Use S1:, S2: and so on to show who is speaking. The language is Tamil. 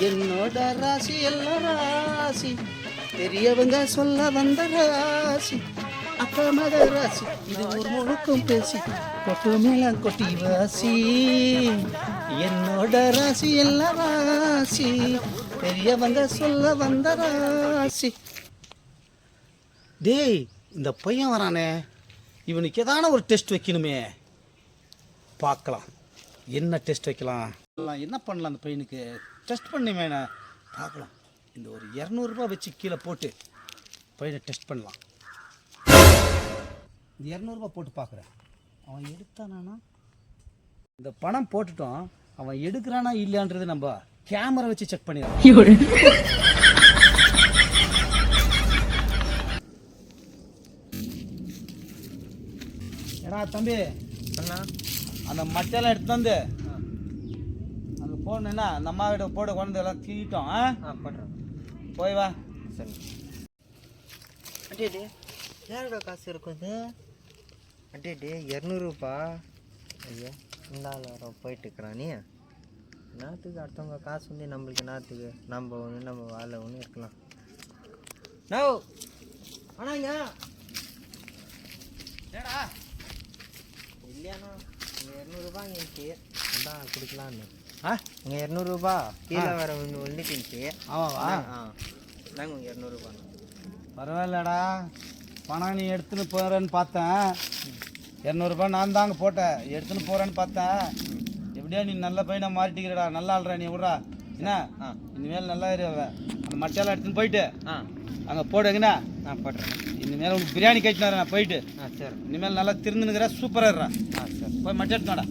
S1: என்னோட ராசி எல்லாம் ராசி, பெரியவங்க சொல்ல வந்த ராசி, அக்கா மக ராசி, இது ஒரு முழுக்கும் பேசி கொட்டு மேல கொட்டி வாசி. என்னோட ராசி எல்லாம் ராசி, பெரியவங்க சொல்ல வந்த ராசி. டேய், இந்த பையன் வரானே, இவனுக்கு ஏதான ஒரு டெஸ்ட் வைக்கணுமே. பார்க்கலாம் என்ன டெஸ்ட் வைக்கலாம், என்ன பண்ணலாம். அந்த பையனுக்கு டெஸ்ட் பண்ணுமே பார்க்கலாம். இந்த ஒரு 200 ரூபாய் வச்சு கீழே போட்டு பையனை டெஸ்ட் பண்ணலாம். இந்த 200 ரூபாய் போட்டு பார்க்குறேன். அவன் எடுத்தானா, இந்த பணம் போட்டுட்டோம், அவன் எடுக்கிறானா இல்லையான்றது நம்ம கேமரா வச்சு செக் பண்ணிடலாம். ஏடா தம்பி, அந்த மட்டெல்லாம் எடுத்து வந்து அங்கே போடணுன்னா அந்த அம்மா வீட்டை போட கொண்டு எல்லாம் தீட்டோம்.
S2: பண்ணுறேன்,
S1: போய் வா.
S2: சரி. அட்டே யாரோட காசு இருக்குது? அட்டே 200 ரூபா. ஐயோ, இந்த ஆள் வர போயிட்டு இருக்கிறான். நீ நாற்றுக்கு அடுத்தவங்க காசு வந்து நம்மளுக்கு நாற்றுக்கு நம்ம ஒன்று நம்ம வேலை ஒன்று இருக்கலாம். நோ ஆனாங்க
S1: ஏடா
S2: இல்லையாண்ணா, இங்கே 200 ரூபா இருந்துச்சு, அதான் கொடுக்கலான்னு.
S1: இங்கே
S2: 200 ரூபா கீழே வர ஒன்று வந்துட்டு.
S1: ஆமாவா?
S2: நாங்கள் உங்கள் 200 ரூபா.
S1: பரவாயில்லடா, பணம் நீ எடுத்துன்னு போகிறேன்னு பார்த்தேன். 200 ரூபாய் நான் தாங்க போட்டேன், எடுத்துன்னு போகிறேன்னு பார்த்தேன். எப்படியா நீ நல்ல பையனை மாறிட்டிக்கிறடா, நல்லா ஆள்றா நீ. விட்றா என்ன, இனிமேல் நல்லா இருவ. அந்த மட்டையெல்லாம் எடுத்துன்னு போயிட்டு அங்கே போடுங்கண்ணா.
S2: நான் போடுறேன்.
S1: இனிமேல் உனக்கு பிரியாணி கட்டினாரா நான் போயிட்டு.
S2: சரி.
S1: இனிமேல் நல்லா திருந்துனுக்கிற, சூப்பராக இருறா.
S2: சரி,
S1: போய் மட்டை எடுத்துனாடா.